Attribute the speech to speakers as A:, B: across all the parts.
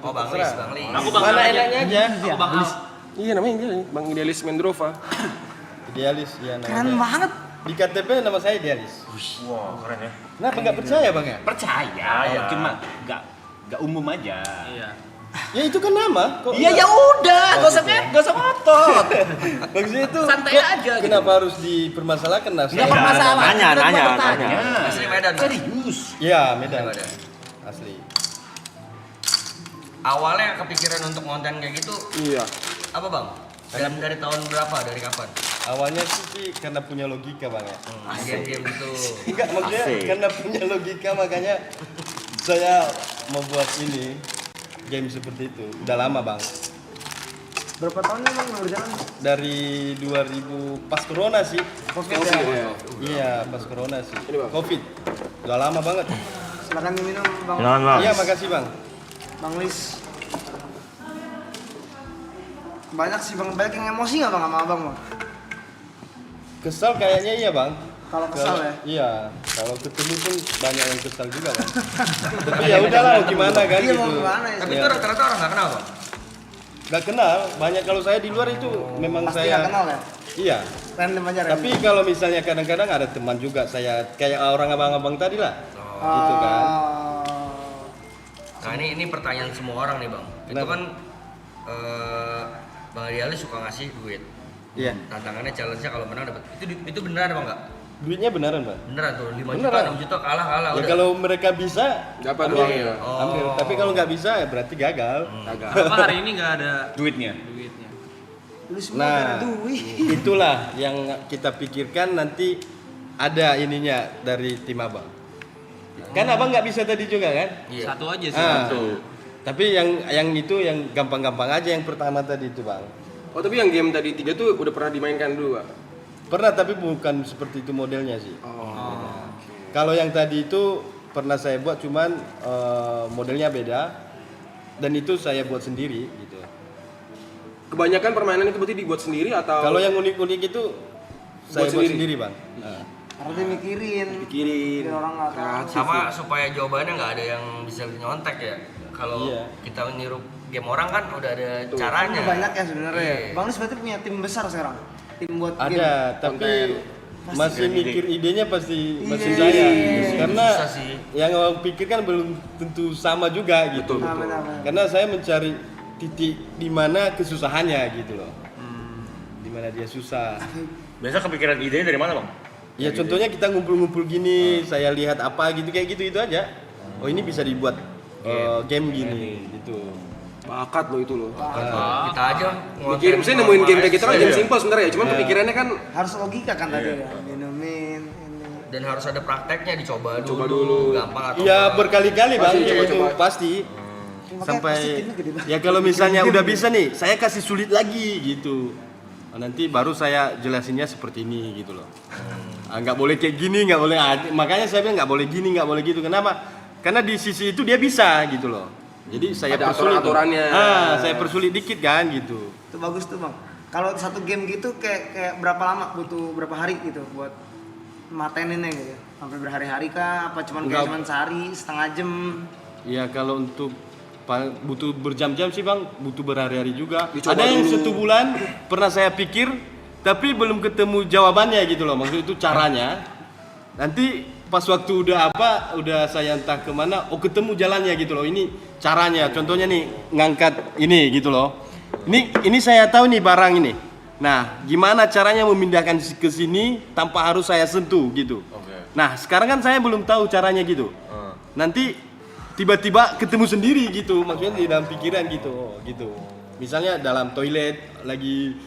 A: Oh, Bang Lis, Bang Lis.
B: Aku Bang
C: Mana
B: aja.
C: enaknya aja?
B: Aku Bang Al.
D: Iya namanya Bang Idealis Mendrova.
C: Idealis ya namanya.
E: Keren banget.
C: Di KTP nama saya Idealis.
F: Wah, keren ya.
C: Kenapa nggak percaya bang ya?
B: Percaya,
F: Ya.
B: cuma nggak umum aja.
A: Iya.
C: Ya itu kan nama. Kok
B: Iya
C: nggak-
B: ya udah,
C: Oh,
B: gak usah
C: gitu.
B: gak usah ngotot.
C: Maksudnya itu
B: Santai
C: kok
B: aja gitu.
C: Kenapa harus dipermasalahkan nah?
B: Enggak permasalahan.
F: nanya,
B: Kita cuma
F: nanya,
B: bertanya.
F: nanya.
A: Asli Medan. Bang.
B: Serius.
C: Iya Medan.
A: Medan.
C: Asli.
A: Awalnya kepikiran untuk konten kayak gitu
D: Iya.
A: apa, Bang? Dari tahun berapa? Dari kapan?
C: Awalnya sih karena punya logika bang ya.
A: Game-game gitu.
C: Enggak maksudnya
F: Asik.
C: karena punya logika makanya saya membuat ini game seperti itu. Udah lama bang.
E: Berapa tahun nih bang berjalan?
C: Dari 2000 pas corona sih.
E: Covid
D: Oke,
E: ya.
D: ya.
C: Iya pas corona sih.
D: Ini, Bang.
C: Covid. Udah lama banget.
E: Silakan diminum bang.
F: Silakan, Bang.
C: Iya makasih bang.
E: Bang Lis. Banyak sih bang, banyak yang emosi nggak bang sama abang bang?
C: Kesal kayaknya iya bang.
E: Kalau kesal ya?
C: Iya. Kalau ketemu pun banyak yang kesal juga bang. Tapi ya udahlah mau gimana kan
E: Iya
C: gitu.
E: mau gimana ya?
A: Tapi
C: Iya.
A: itu rata-rata orang nggak kenal, Bang.
C: Nggak kenal. Banyak kalau saya di luar itu memang
E: Pasti
C: saya.
E: nggak kenal ya?
C: Iya.
E: Random aja random.
C: Tapi kalau misalnya kadang-kadang ada teman juga saya kayak orang abang-abang tadi lah. Gitu kan.
A: Nah, ini pertanyaan semua orang nih, Bang. Itu
C: Kenapa?
A: kan Bang Adiali suka ngasih duit.
C: Iya.
A: Tantangannya challenge-nya kalau menang dapat. Itu beneran apa enggak?
C: Duitnya beneran bang.
A: Beneran tuh, 5 juta,
C: Beneran.
A: 6 juta kalah
C: Ya
A: udah.
C: kalau mereka bisa
D: Dapat
C: ambil.
D: uangnya.
C: Ambil. Tapi kalau nggak bisa ya berarti gagal.
D: Agak.
G: Apa hari ini nggak ada
B: Duitnya.
G: duitnya?
E: Lu semua
C: Nah,
E: gara duit.
C: itulah yang kita pikirkan nanti ada ininya dari tim abang. Kan abang nggak bisa tadi juga kan?
A: Iya.
G: Satu aja sih.
C: Ah,
D: Satu.
C: tapi yang itu yang gampang-gampang aja yang pertama tadi itu bang.
D: Oh tapi yang game tadi 3 tuh udah pernah dimainkan dulu Pak?
C: Pernah tapi bukan seperti itu modelnya sih.
D: Oh.
C: Kalau yang tadi itu pernah saya buat cuman modelnya beda dan itu saya buat sendiri gitu.
D: Kebanyakan permainan itu berarti dibuat sendiri atau
C: Kalau yang unik-unik itu saya buat sendiri bang. Nah.
E: Karena dia mikirin.
D: pikirin?
E: Bikin orang nggak tahu.
D: Kreatif.
A: Sama supaya jawabannya nggak ada yang bisa nyontek ya. Kalau
C: Iya.
A: kita niru game orang kan udah ada caranya.
E: Banyak ya sebenarnya.
A: Iya.
E: Bang Lis berarti punya tim besar sekarang. Tim buat game.
C: Ada, tapi
D: konten.
C: masih mikir idenya pasti masih
E: Iya.
C: saya.
E: Iya.
C: Karena
A: Susah sih.
C: yang orang pikirkan belum tentu sama juga gitu.
E: Betul, betul.
C: Karena saya mencari titik di mana kesusahannya gitu loh. Di mana dia susah.
F: Biasa kepikiran idenya dari mana, Bang?
C: Ya contohnya kita ngumpul-ngumpul gini, saya lihat apa gitu kayak gitu itu aja. Oh ini bisa dibuat game gini gitu.
D: bakat lo itu lo.
A: Kita aja
D: Mikirin, saya nemuin game kayak gitu kan game simple sebenarnya ya, cuman kepikirannya kan
E: Harus logika kan tadi ya. Minumin ini.
A: dan harus ada prakteknya dicoba
D: Coba
A: dulu.
D: dulu.
A: Gampang atau
C: Iya
A: enggak.
C: berkali-kali bang
D: Pasti
C: kayak itu
D: coba-coba.
C: pasti.
E: Makanya
C: Sampai
E: pasti timnya gede banget.
C: ya kalau misalnya udah bisa nih saya kasih sulit lagi gitu. Nanti baru saya jelasinnya seperti ini gitu loh. Nggak boleh kayak gini, nggak boleh. Makanya saya bilang nggak boleh gini, nggak boleh gitu. Kenapa? Karena di sisi itu dia bisa gitu loh. Jadi saya
D: Ada
C: persulit. tuh.
D: aturan-aturannya.
C: Saya persulit dikit kan gitu.
E: Itu bagus tuh bang. Kalau satu game gitu kayak berapa lama butuh berapa hari gitu buat mateninnya gitu? Sampai berhari-hari kah? Apa cuman kayak
C: Enggak.
E: cuman sehari, setengah jam?
C: Ya kalau untuk butuh berjam-jam sih bang, butuh berhari-hari juga.
D: Dicoba
C: Ada yang
D: dulu.
C: 1 bulan pernah saya pikir, tapi belum ketemu jawabannya gitu loh. Maksud itu caranya. Nanti pas waktu udah saya entah kemana, ketemu jalannya gitu loh. Ini caranya. Contohnya nih ngangkat ini gitu loh. Ini saya tahu nih barang ini. Nah, gimana caranya memindahkan ke sini tanpa harus saya sentuh gitu. Nah, sekarang kan saya belum tahu caranya gitu. Nanti tiba-tiba ketemu sendiri gitu, maksudnya di dalam pikiran gitu, gitu. Misalnya dalam toilet lagi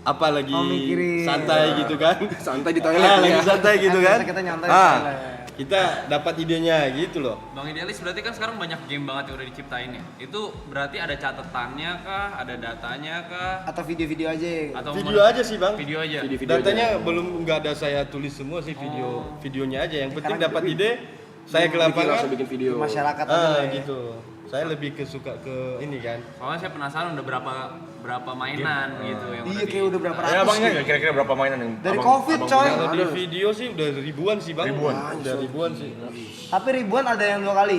E: mikirin.
C: santai gitu kan.
D: santai di toilet
C: Lagi
D: ya.
C: santai gitu
E: Kan
C: kan.
E: biasa kita nyantai di toilet.
C: Kita dapat idenya gitu loh.
G: Bang Idealis berarti kan sekarang banyak game banget yang udah diciptain ya. Itu berarti ada catatannya kah, ada datanya kah,
E: Atau video-video aja ya?
G: atau
C: Video
G: mana?
C: aja sih bang.
G: Video aja.
D: Video
C: Datanya belum nggak ada saya tulis semua sih videonya aja. Yang penting
E: Karena
C: dapat ide, saya ke
D: Bikin
C: lapangan.
D: langsung bikin video.
E: Masyarakat aja lah ya.
C: Gitu. Saya lebih suka ke ini kan.
G: Soalnya saya penasaran udah berapa mainan gitu yang
E: Iya
G: udah
E: kayak udah berapa
F: Ya,
E: ratus
F: Abang
E: gitu.
F: ini kira-kira berapa mainan yang
E: Dari
F: abang-
E: Covid,
F: abang
E: coy.
F: punya?
C: Kalau di video sih udah ribuan sih bang.
F: Ribuan?
C: Udah ribuan sih.
E: Tapi ribuan ada yang 2 kali.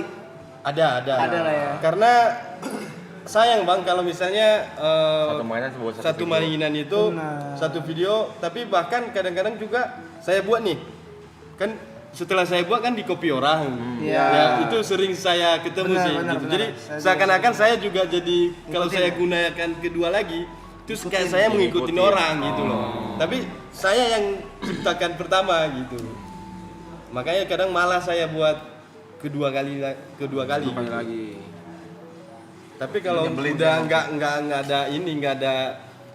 C: Ada.
E: Ada lah ya.
C: Karena sayang bang kalau misalnya
F: Satu mainan buat
C: satu
F: video.
C: mainan itu
E: Benar.
C: satu video, tapi bahkan kadang-kadang juga saya buat nih, kan setelah saya buat kan di copy orang,
E: Iya.
C: ya itu sering saya ketemu
E: Benar,
C: sih,
E: benar,
C: gitu.
E: benar.
C: Jadi
E: Saya juga
C: seakan-akan saya juga jadi kalau
E: Ngikutin
C: saya
E: ya?
C: gunakan kedua lagi, terus kayak saya mengikuti orang gitu loh. Tapi saya yang ciptakan pertama gitu, makanya kadang malah saya buat kedua kali gitu.
D: lagi.
C: Tapi kalau udah nggak ada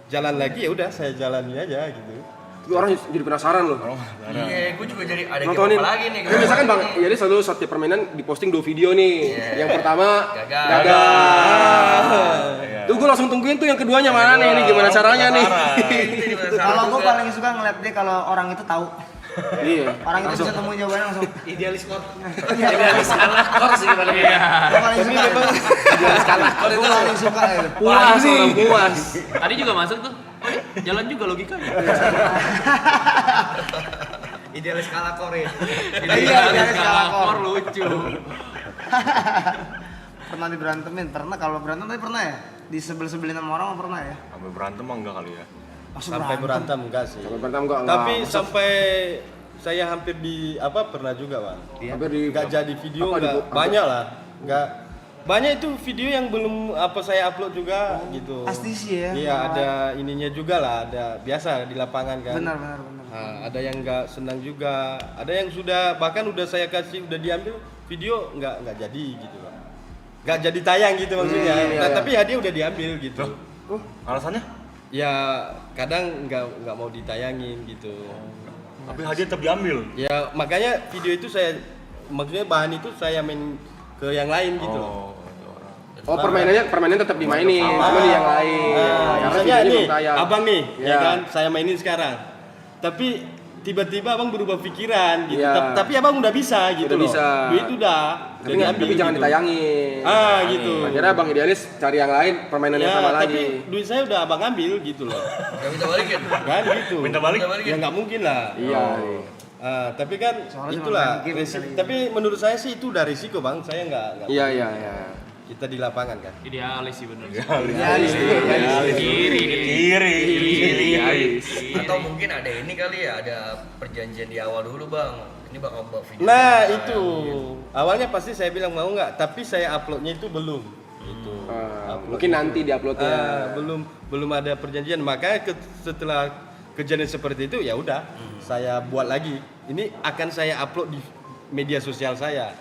C: jalan lagi ya udah saya jalani aja gitu.
D: Tapi orang jadi penasaran loh.
A: Iya, gue juga jadi ada game
D: Nontonin.
A: apa lagi nih.
D: Kan misalkan Bang, jadi selalu setiap permainan diposting 2 video nih. Yang pertama
A: Gagal.
D: Tuh gue langsung tungguin tuh yang keduanya mana nih, ini gimana caranya nih.
E: Kalau gue paling suka ngeliat dia kalau orang itu tahu.
D: Iya.
E: Orang itu bisa temuin jawabannya langsung.
B: Idealis kor.
E: Idealis
B: kor sih paling.
E: Gue paling suka. Idealis kalah. Gue paling suka itu.
D: Puas orang puas.
G: Tadi juga masuk tuh. Oh, iya, jalan juga logikanya.
B: Idealis kalah kor ya.
E: Iya, idealis kalah kor.
G: lucu.
E: Pernah diberantemin? Pernah. Kalau berantem tadi pernah ya? Disebel-sebelin sama orang pernah ya?
F: Sampai berantem mah enggak kali ya.
E: Langsung
C: Sampai berantem enggak sih.
D: Sampai berantem enggak?
C: Tapi
D: Enggak.
C: sampai saya hampir pernah juga bang.
D: Hampir di
C: Nggak jadi video
D: apa,
C: nggak
D: di-
C: banyak lah. Nggak banyak itu video yang belum saya upload juga gitu.
E: pasti sih ya.
C: Iya ada ininya juga lah. Ada biasa di lapangan kan.
E: Benar.
C: Nah, ada yang nggak senang juga. Ada yang sudah bahkan udah saya kasih udah diambil video nggak jadi gitu bang. Nggak jadi tayang gitu maksudnya. Nah, tapi hadiah udah diambil gitu.
F: Alasannya?
C: Ya kadang nggak mau ditayangin gitu.
F: Tapi hadiah tetap diambil.
C: Ya makanya video itu maksudnya bahan itu saya main ke yang lain gitu loh.
D: Oh permainan tetap dimainin, cuma di yang lain. Karena
C: Misalnya
D: videonya
C: nih,
D: belum tayang.
C: abang nih, ya
D: Ya.
C: kan, saya mainin sekarang. Tapi tiba-tiba abang berubah pikiran gitu.
D: Iya.
C: Tapi abang udah bisa gitu
D: Udah
C: loh.
D: bisa.
C: Duit udah
D: Tapi jangan
C: gitu.
D: ditayangin.
C: Gitu.
D: Akhirnya Bang Idealis cari yang lain, permainan yang
C: Ya,
D: sama
C: tapi
D: lagi.
C: duit saya udah abang ambil gitu loh.
A: Gak minta balikin.
C: Kan gitu.
F: Minta balik?
C: Ya nggak mungkin lah.
D: Iya.
C: Tapi kan
E: Soalnya
C: itulah
E: cuma main game
C: resiko.
E: kali.
C: Tapi menurut saya sih itu udah risiko bang. Saya nggak.
D: Iya.
C: Kita di lapangan kan.
G: Idealis sih bener.
E: Idealis.
G: Kiri.
A: Atau mungkin ada ini kali ya, ada perjanjian di awal dulu bang. Ini bakal buat video.
C: Nah
A: yang
C: itu awalnya pasti saya bilang mau nggak, tapi saya uploadnya itu belum. Itu.
D: Mungkin nanti diuploadnya.
C: Belum ada perjanjian. Makanya setelah kejadian seperti itu ya udah saya buat lagi. Ini akan saya upload di media sosial saya.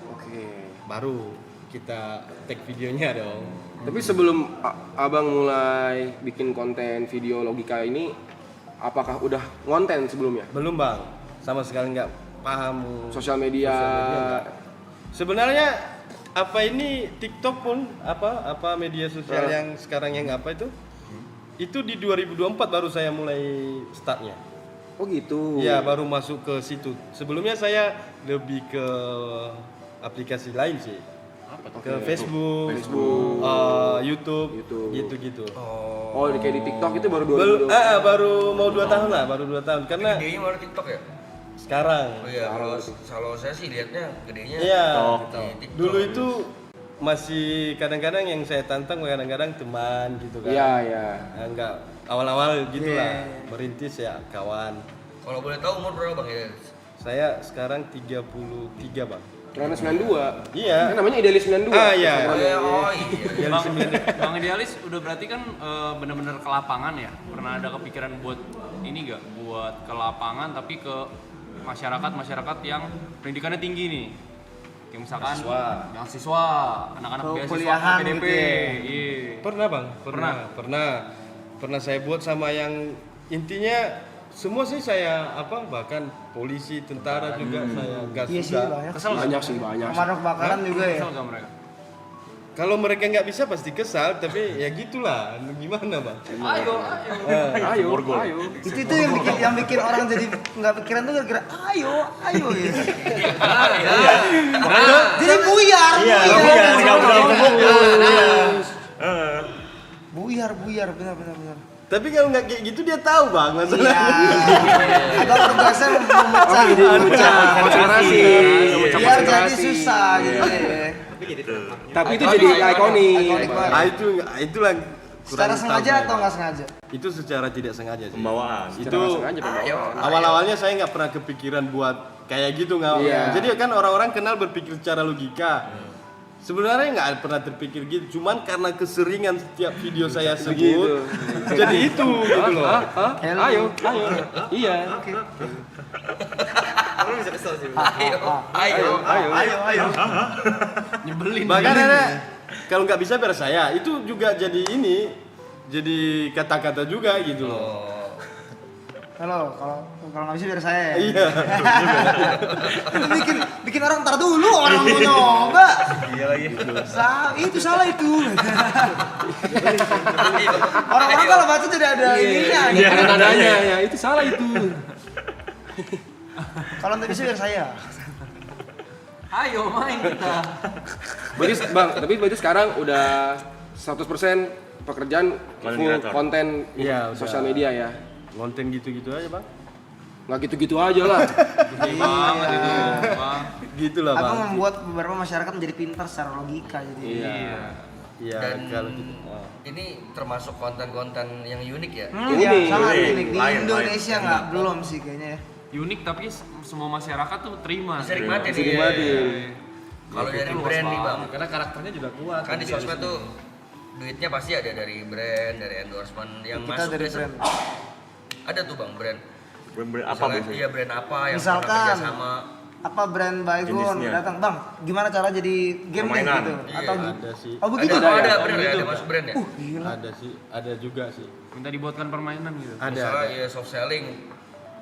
D: Oke.
C: Baru kita tag videonya dong.
D: Tapi sebelum Abang mulai bikin konten video logika ini, apakah udah konten sebelumnya?
C: Belum bang, sama sekali nggak paham
D: Sosial media.
C: enggak. Sebenarnya apa ini TikTok pun apa media sosial yang sekarang yang apa itu di 2024 baru saya mulai startnya.
D: Oh gitu.
C: Iya baru masuk ke situ. Sebelumnya saya lebih ke aplikasi lain sih. Ke Facebook, YouTube, gitu.
D: Oh, kayak di TikTok itu baru 2020.
C: Baru mau 2 tahun lah, baru 2 tahun karena
A: Gedenya baru TikTok ya?
C: sekarang.
A: Oh iya, kalau saya sih lihatnya gedenya
C: Iya.
A: di TikTok.
C: Dulu itu masih kadang-kadang yang saya tantang kadang-kadang teman gitu kan.
D: Iya.
C: Enggak awal-awal gitu lah. Merintis ya kawan.
A: Kalau boleh tahu umur berapa bang ya?
C: Saya sekarang 33, Bang.
D: Karena 92.
C: Iya.
D: Kan namanya Idealis 92.
C: Iya.
A: Oh iya.
C: Yang
G: Bang,
C: 9.
G: Bang Idealis udah berarti kan bener-bener ke lapangan ya? Pernah ada kepikiran buat ini gak? Buat ke lapangan tapi ke masyarakat yang pendidikannya tinggi nih? Kayak misalkan mahasiswa, anak-anak
E: Atau
G: beasiswa
E: kuliahan
G: PDP.
E: gitu ya?
G: Iya.
C: Pernah, Bang. Pernah saya buat sama yang intinya semua sih saya bahkan polisi, tentara juga saya enggak
E: Iya sih
C: suka.
E: banyak.
G: Kesel gak?
D: Banyak sih, banyak.
E: Pemadam kebakaran juga ya.
G: Kesel gak mereka?
C: Kalau mereka nggak bisa pasti kesal, tapi ya gitulah. Gimana, Bang?
G: Ayo.
D: Ayo.
E: Itu yang bikin orang jadi nggak pikiran tuh kira-kira ayo gitu. Jadi buyar. Buyar benar.
C: Tapi kalau nggak kayak gitu dia tahu, Bang,
E: Iya.
C: masalahnya.
E: Atau tugasnya memecah.
D: Konsentrasi.
E: Biar jadi susah gitu ya.
B: Tapi jadi trademark.
D: Tapi itu jadi ikonik.
E: Ikonik banget.
C: Ah itulah
E: Secara
C: kurang
E: sengaja
C: tahu
E: atau
C: saya.
E: nggak sengaja?
C: Itu secara tidak sengaja sih.
F: Pembawaan.
C: Itu
D: Sengaja pembawaan.
C: awal-awalnya saya nggak pernah kepikiran buat kayak gitu nggak.
D: Iya.
C: Jadi kan orang-orang kenal berpikir secara logika. Sebenarnya nggak pernah terpikir gitu, cuman karena keseringan setiap video saya sebut, jadi itu gitu loh.
D: Ayo. Iya.
B: Orang bisa kesel sih.
A: Ayo.
G: Nyebelin.
C: Bahkan kalau nggak bisa biar saya, itu juga jadi jadi kata-kata juga gitu loh.
E: Kalau nggak bisa biar saya.
C: Iya.
E: Itu bikin orang ntar dulu orang mau nyoba.
A: Iya lagi.
E: Itu salah itu. Orang-orang kalau baca tidak ada ininya.
D: Ada nadanya ya, itu salah itu.
E: Kalau nggak bisa biar saya.
G: Ayo main kita.
D: Berarti Bang, berarti sekarang udah 100% pekerjaan
F: Konten
D: full
F: kreator.
D: konten
C: Iya, udah.
D: sosial media ya.
C: Konten gitu-gitu aja bang.
D: Nggak gitu-gitu aja lah.
G: Gede banget itu, Bang.
C: Gitu lah
E: Apa
C: bang.
E: membuat beberapa masyarakat menjadi pintar secara logika jadi.
C: Iya.
A: Dan
C: Kalau gitu.
A: ini termasuk konten-konten yang unik ya.
E: Ya, sangat
F: Unik.
E: unik. Di
F: Lain.
E: Indonesia nggak belum sih kayaknya ya.
G: Unik tapi semua masyarakat tuh terima.
A: Bisa nikmatin
D: Bisa
A: nih.
D: nikmatin.
A: Kalau dari
G: Luas
A: brand nih
G: banget.
A: bang,
B: Karena karakternya juga kuat.
A: kan di sosmed tuh duitnya pasti ada dari brand, dari endorsement yang
E: Kita
A: masuk
E: dari
A: biasa-
E: brand.
A: Ada tuh bang brand.
F: Brand apa
A: Misalnya,
F: biasanya?
A: iya brand apa yang
E: Misalkan,
A: pernah kerja sama.
E: apa brand Baygon
F: Jenisnya.
E: datang, bang, gimana cara jadi game nih
F: Permainan.
E: gitu?
A: Iya,
E: Atau
C: ada sih.
E: Oh begitu?
A: Ada,
D: ya?
A: bener ya, ada masuk brand ya.
E: Gila.
C: Ada sih, ada juga sih.
G: Minta dibuatkan permainan gitu.
A: Misalnya ya soft selling,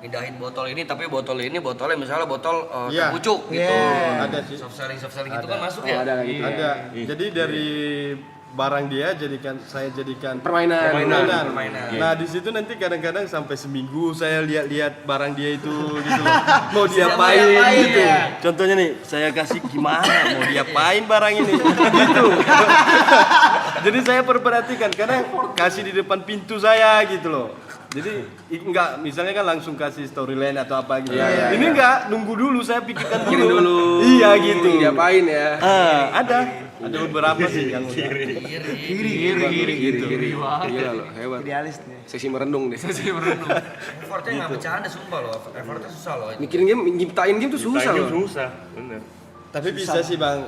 A: pindahin botol ini tapi botolnya misalnya botol
C: Iya.
A: teh pucuk gitu.
E: Iya.
C: Ada sih.
A: Soft selling itu kan masuk
D: Oh,
A: ya.
D: ada kayak gitu.
C: Ada.
F: Iya.
C: Jadi dari barang dia saya jadikan
D: Permainan.
A: Permainan.
C: Nah di situ nanti kadang-kadang sampai seminggu saya lihat-lihat barang dia itu gitu loh. Mau diapain
E: diapain,
C: gitu.
E: ya.
C: Contohnya nih, saya kasih gimana mau diapain barang ini gitu. Jadi saya perhatikan karena kasih di depan pintu saya gitu loh. Jadi enggak misalnya kan langsung kasih storyline atau apa gitu.
D: Iya,
C: Ini enggak nunggu dulu saya pikirkan
D: Pikirin dulu.
C: Iya gitu.
D: Diapain ya?
C: Ada beberapa sih yang udah.
G: Kiri gitu. Kiri banget.
D: Gila loh, hebat.
E: Idealis nih.
D: Seksi merenung deh.
G: Sih merenung.
A: Effortnya nggak bercanda sumpah loh. Effortnya susah loh. itu.
D: Mikirin game, nyiptain game tuh susah
F: Time
D: loh.
F: susah, bener.
C: Tapi bisa sih bang,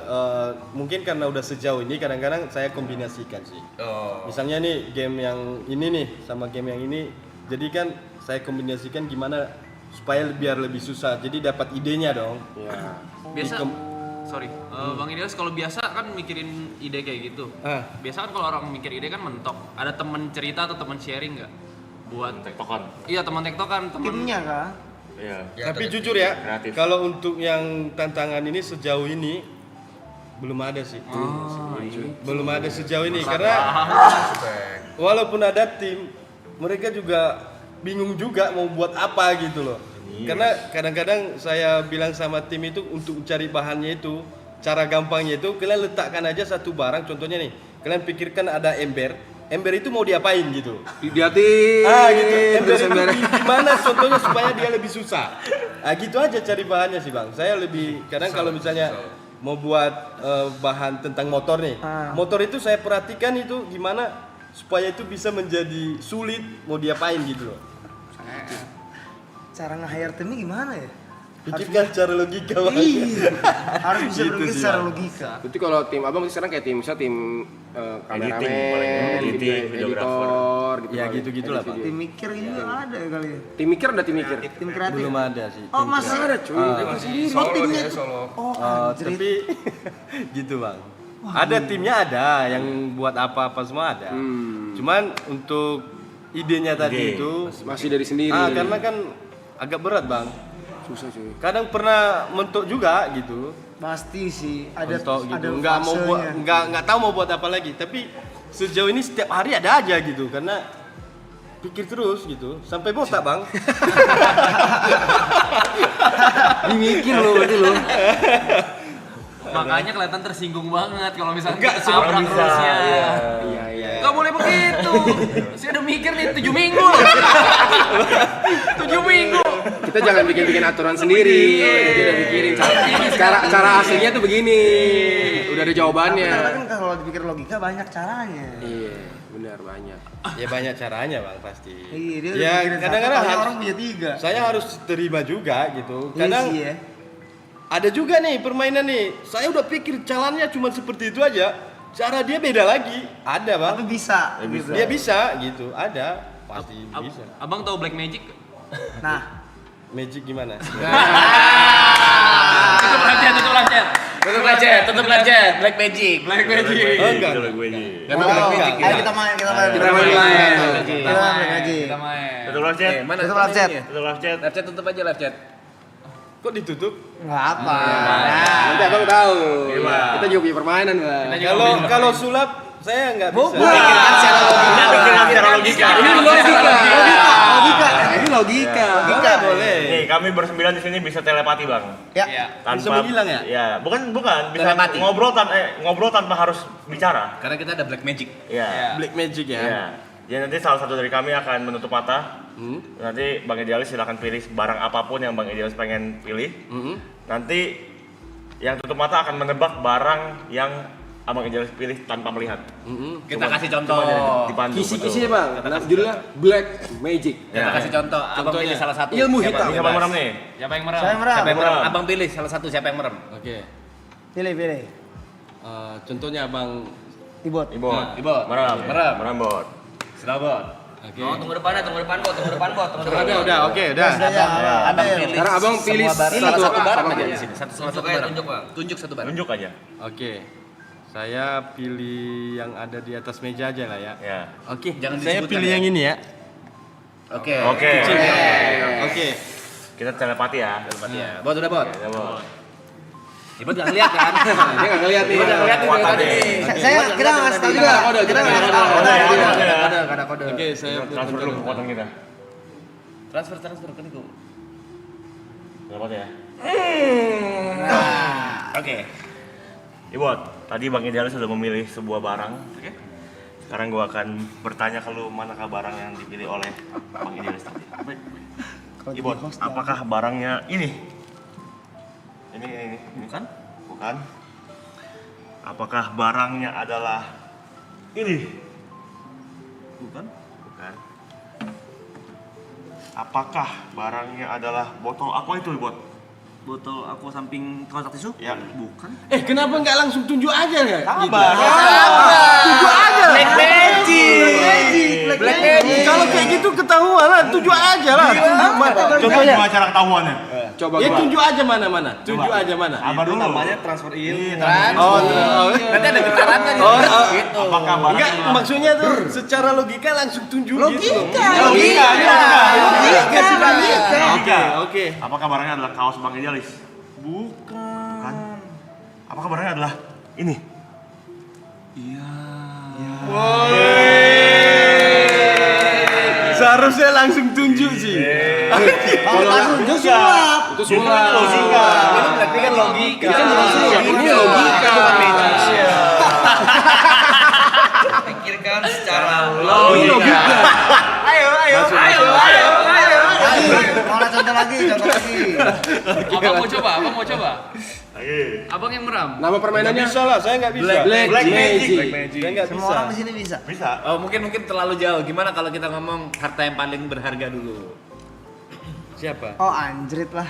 C: mungkin karena udah sejauh ini kadang-kadang saya kombinasikan sih.
A: Oh.
C: Misalnya nih game yang ini nih sama game yang ini, jadi kan saya kombinasikan gimana supaya biar lebih susah. Jadi dapat idenya dong.
D: Ya.
G: Biasa
C: Di
G: sorry, Bang Ideas kalau biasa kan mikirin ide kayak gitu.
C: Ah.
G: Biasa kan kalau orang mikir ide kan mentok. Ada temen cerita atau temen sharing nggak? Buat
F: Tektokan.
G: Iya teman tektokan, temen
E: Timnya kan?
F: Iya.
A: Ya,
C: Tapi
A: tetep-
C: jujur ya,
F: kreatif.
C: kalau untuk yang tantangan ini sejauh ini belum ada sih. Belum ada sejauh ini karena
A: Respect.
C: walaupun ada tim, mereka juga bingung juga mau buat apa gitu loh. Karena kadang-kadang saya bilang sama tim itu untuk cari bahannya itu, cara gampangnya itu kalian letakkan aja satu barang, contohnya nih, kalian pikirkan ada ember itu mau diapain gitu.
D: Diatin.
C: Gitu. Ember itu gimana contohnya supaya dia lebih susah. Gitu aja cari bahannya sih bang. Saya lebih kadang kalau misalnya mau buat bahan tentang motor nih, motor itu saya perhatikan itu gimana supaya itu bisa menjadi sulit mau diapain gitu loh.
E: Cara nge-hire timnya gimana ya?
C: Pikirkan cara logika bang.
E: Harus bisa
C: Gitu
E: berpikir
C: sih,
E: secara
C: Bang.
E: logika.
D: Berarti kalau tim abang berarti sekarang kayak tim, misalnya tim kameramen,
F: editing,
D: editor, gitu.
C: Ya
D: kali.
C: gitu-gitu lah, Pak.
E: Tim mikir juga ada ya kali ya?
D: Tim mikir ada tim mikir.
E: Tim kreatif?
C: Belum ada sih.
E: Oh
C: tim
E: masih
C: kreatif.
E: ada cuy.
A: Solo
E: timnya
A: dia
E: itu.
A: solo.
E: Oh anjir.
C: Tapi gitu bang. Ada timnya ada yang buat apa-apa semua ada. Cuman untuk idenya tadi
F: Ide.
C: itu
D: Masih dari sendiri.
C: karena kan agak berat bang.
D: Susah cuy.
C: Kadang pernah mentok juga gitu.
E: Pasti sih ada
C: Mentok gitu.
E: ada
C: Nggak mau buat
E: fasenya.
C: nggak tahu mau buat apa lagi. Tapi sejauh ini setiap hari ada aja gitu karena pikir terus gitu sampai botak bang.
D: Dimikir loh berarti loh.
G: makanya kelihatan tersinggung banget kalau misalnya
C: Enggak,
G: kita tabrak
F: bisa.
G: terusnya.
D: Iya iya.
G: Gak boleh begitu. Saya udah mikir nih 7 minggu loh. 7 minggu.
D: Kita jangan bikin-bikin aturan sendiri. Jadi udah pikirin cara aslinya tuh begini. udah ada jawabannya.
E: Tapi kan kalau dipikir logika banyak caranya.
D: Iya, benar banyak.
C: Ya banyak caranya bang pasti.
E: Iya, dia udah
C: Ya
E: mikirin
C: kadang-kadang
E: satu,
C: harus,
E: orang punya 3.
C: saya harus terima juga gitu.
E: Iya
C: Kadang
E: sih ya.
C: ada juga nih permainan nih. Saya udah pikir jalannya cuma seperti itu aja. Cara dia beda lagi. Ada bang.
E: Tapi bisa. Gitu.
C: Dia bisa gitu. Ada. Pasti bisa.
G: Abang tahu Black Magic?
E: Nah,
C: Magic gimana?
G: Tutup lamcet.
F: Tutup lecet. Black Magic.
G: Black Magic.
C: Oh enggak.
E: ayo kita main.
D: Kita main.
E: Kita main lagi.
G: Kita main.
F: Tutup lecet.
B: Mana
E: Tutup live chat.
F: Tutup lecet.
B: Live chat tutup aja live chat.
C: Kok ditutup?
E: Enggak apa.
D: Nanti abang tahu.
F: Iya.
D: Kita juga punya permainan bang.
C: Kalau sulap saya nggak bisa.
E: Pikirkan secara logika.
F: Pikiran secara logika.
D: Ini logika.
E: Logika.
D: Ini logika.
C: Boleh.
F: Nih, kami bersembilan di sini bisa telepati, Bang.
E: Ya.
C: Bisa menghilang ya?
F: Ya, bukan, bisa
B: Telepati.
F: ngobrol tanpa harus bicara.
B: Karena kita ada Black Magic.
F: Iya.
C: Black Magic ya.
F: Iya. Jadi nanti salah satu dari kami akan menutup mata. Nanti Bang Idealis silakan pilih barang apapun yang Bang Idealis pengen pilih. Nanti yang tutup mata akan menebak barang yang Abang Idealis pilih tanpa melihat.
B: Kita kasih contoh.
F: Cuma dari dipandu.
D: Kisi-kisinya bang. Nah, judulnya Black Magic.
B: Kita kasih contoh. Abang pilih salah satu.
D: Ilmu
B: Siapa?
D: hitam.
F: Ini siapa yang merem nih?
G: Siapa yang merem?
E: Saya merem.
B: Siapa yang merem?
F: Merem.
B: Abang pilih salah satu siapa yang merem.
C: Oke.
E: Pilih.
C: Contohnya abang.
E: Ibot.
F: Ibot.
B: Ibot.
F: Merem.
B: Merem.
F: Merem, Bot.
B: Silabot.
C: Oke.
A: Oh, tunggu depan, Bot.
C: Udah, oke, udah.
E: Ada ya.
D: Karena abang pilih
B: salah satu barang
D: abang
B: aja
D: pilih.
B: di sini. Salah
A: Tunjuk
B: satu
A: aja,
B: barang.
A: tunjuk, Bang.
B: Tunjuk satu barang.
F: Tunjuk aja.
C: Oke. Saya pilih yang ada di atas meja aja lah ya.
F: Ya.
C: Oke.
B: Jangan
C: Saya
B: disebutkan
C: pilih
B: ya.
C: yang ini ya.
B: Oke.
F: Oke.
C: Oke.
F: Kita telepati ya.
B: Iya. Bot udah bot.
F: Ya, Bot.
B: Ibot nggak ngeliat kan?
D: Dia nggak ngeliat nih.
B: Ibot nggak ngeliat nih dari tadi.
E: Saya kita nggak ngasih tahu juga. Kita nggak ngasih tahu.
B: Ada kode.
C: Oke, saya
F: Transfer dulu kekuatan kita.
B: Transfer kan itu.
F: Telepati ya.
B: Oke.
F: Ibot, tadi Bang Idealis sudah memilih sebuah barang. Sekarang gua akan bertanya ke lu manakah barang yang dipilih oleh Bang Idealis tadi. Ibot, apakah barangnya ini? Ini. Bukan? Bukan. Apakah barangnya adalah ini? Bukan. Bukan. Apakah barangnya adalah botol aqua itu, Ibot?
B: Botol aku samping kotak tisu?
F: Ya, bukan.
C: kenapa nggak langsung tunjuk aja nggak?
F: Sabar.
C: Tunjuk aja lah.
B: Black Magic.
E: Black Magic.
C: Kalau kayak gitu ketahuan lah, tunjuk aja lah.
F: Contohnya gimana cara ketahuannya?
D: Coba
C: Ya
D: gua.
C: tunjuk aja mana. Tunjuk aja mana.
F: Sabar dulu.
B: Namanya transfer ilmu.
C: Nanti
B: ada getarannya
C: Oh,
B: gitu.
F: Apakah barang
C: enggak,
F: adalah
C: maksudnya tuh secara logika langsung tunjuk gitu.
F: logika?
C: Oke.
F: Apakah barangnya adalah kaos Bang Idealis? Bukan. Apakah barangnya adalah ini?
C: Seharusnya langsung tunjuk sih.
E: Kalau langsung itu sulap.
D: Itu sulap.
F: Logika.
B: Ini kan logika.
D: Ini logika.
A: Pikirkan secara
C: Ini logika.
E: Ayo. Mau contoh lagi.
G: Abang mau coba?
F: Ayo.
G: Abang yang merem.
D: Nama
C: Nggak
D: permainannya
C: bisa lah, saya nggak bisa.
D: Black Magic.
C: Saya nggak
E: Semua
C: bisa.
E: orang di sini bisa.
F: Bisa.
B: Oh mungkin terlalu jauh. Gimana kalau kita ngomong harta yang paling berharga dulu?
C: Siapa?
E: Oh anjrit lah.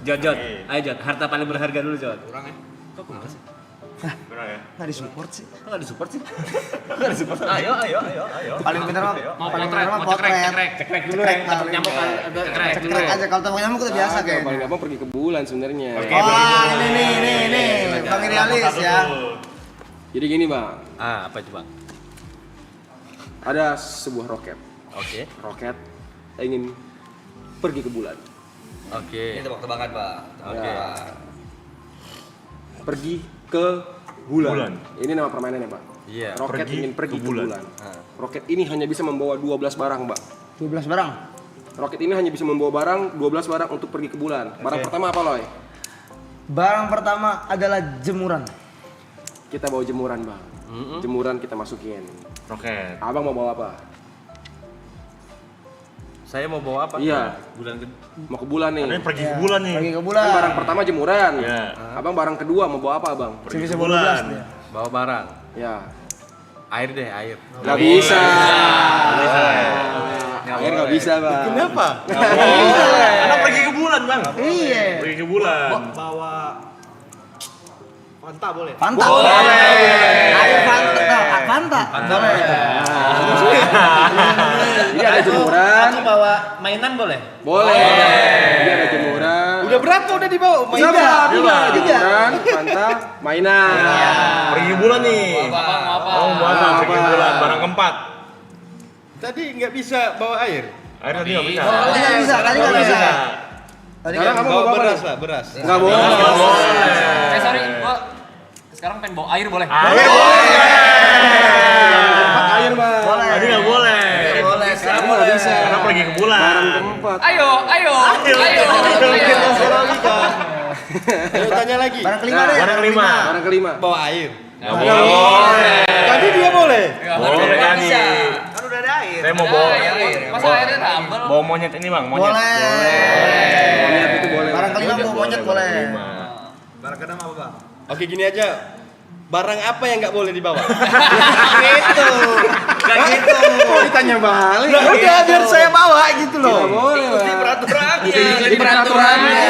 B: Jod. Ayo Jod. Harta paling berharga dulu Jod.
G: Kurang ya?
B: Kok kurang sih?
F: Kurang ya?
E: Nggak disupport sih.
B: Kok nggak disupport sih?
F: Ayo.
E: Paling bener mah
G: Mau
E: paling
G: potret,
E: bener mah
G: mau cekrek.
B: Cekrek dulu
E: Cekrek
B: ya.
E: lah.
B: Takut nyamuk cekrek dulu.
E: Cekrek aja kalau tamu nyamuk udah biasa
D: Paling
E: kayaknya.
D: gampang pergi ke bulan sebenarnya.
E: Oh ini Bang Idealis ya.
D: Jadi gini bang,
C: Apa itu bang?
D: ada sebuah roket.
C: Oke.
D: Roket ingin pergi ke bulan.
C: Oke.
A: Ini tebak-tebakan, Pak.
D: Ya. Pergi ke bulan.
F: Bulan.
D: Ini nama permainannya pak.
C: Iya.
D: Roket
F: Pergi
D: ingin pergi
F: ke
D: ke
F: bulan.
D: bulan. Roket ini hanya bisa membawa 12 barang pak.
E: 12 barang.
D: Roket ini hanya bisa membawa barang 12 barang untuk pergi ke bulan. Barang pertama apa Loy?
E: Barang pertama adalah jemuran.
D: Kita bawa jemuran bang. Jemuran kita masukin.
F: Roket.
D: Abang mau bawa apa?
C: Saya mau bawa apa?
D: Iya,
B: Bulan ke
D: mau ke bulan nih.
F: Ini pergi ke bulan nih.
E: Pergi ke
D: Kan
E: bulan.
D: barang pertama jemuran.
F: Iya.
D: Abang barang kedua mau bawa apa, Bang?
F: Pergi
E: Bisa
F: ke
E: 12
F: bulan.
E: dia.
C: Bawa barang.
D: Ya.
C: Air deh, air.
D: Nggak bisa.
F: Nggak
D: Air nggak bisa, Bang.
C: Kenapa?
F: Karena pergi ke bulan, Bang.
E: Iya.
F: Pergi ke bulan.
E: Fanta.
F: Boleh.
E: Ayo Fanta.
D: Jadi ada jemuran.
B: Aku bawa mainan boleh?
D: Boleh. Jadi ada jemuran.
C: Udah berapa udah dibawa?
E: Tiga.
D: Jemuran, Fanta, mainan.
F: Pergi ke bulan nih.
G: Apa?
F: Oh, apa? Pergi ke bulan. Barang keempat.
C: Tadi nggak bisa bawa air.
F: Air tadi nggak bisa.
E: Tadi nggak bisa, tadi nggak bisa. Tadi
D: Sekarang kamu mau
C: Bawa
D: bawa apa?
C: beras
D: nih?
C: lah, beras.
D: Nggak boleh.
G: Sorry, gua sekarang pengen bawa air boleh?
F: Air boleh.
D: Tempat air, Bang.
F: Tadi nggak boleh.
E: boleh. Sekarang
D: Nggak bisa.
F: Karena pergi ke bulan.
D: Barang keempat.
G: Ayo.
C: Ayo tanya lagi.
E: Barang kelima deh.
F: Barang kelima.
D: Barang kelima.
C: Bawa air.
F: Nggak boleh.
C: Tadi dia boleh.
F: Boleh lagi.
E: Kan udah ada air.
F: Saya mau bawa
G: Masa airnya tambel?
F: bawa monyet ini, Bang. Monyet.
D: Monyet itu boleh.
E: Barang kelima mau monyet boleh.
F: Kelima.
C: Oke gini aja. Barang apa yang nggak boleh dibawa?
E: Gak gitu.
D: Oh, ditanya balik.
C: Nah, udah biar saya bawa gitu
D: Nggak
C: loh.
D: boleh, Bang.
A: peraturannya.
D: Ikuti peraturannya.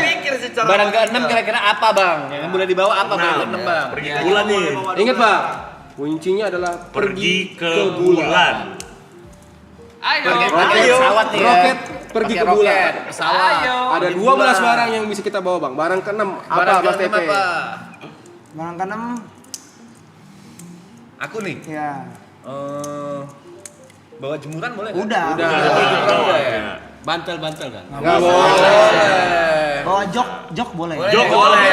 A: Pikir secara
B: Barang ke-6 kira-kira apa, Bang? Yang boleh dibawa apa barang ke-6, Bang?
F: Pergi ke bulan nih.
D: Ingat, Bang. Kuncinya adalah
F: Pergi ke bulan.
G: Ayo.
B: Pakai pesawat nih ya.
D: Roket pergi
B: Pakai
D: ke bulan.
B: roket, pesawat.
G: Ayo.
D: Ada 12 barang yang bisa kita bawa, Bang. Barang ke-6 apa,
B: Barang
D: Mas
B: ke-6
D: TP?
B: apa?
E: Barang keenam
B: Aku nih.
E: ya.
B: Bawa jemuran boleh nggak?
E: Udah.
B: Udah ya.
C: Bantal-bantal kan?
D: Nggak boleh.
E: Bawa jok boleh.
F: Jok boleh.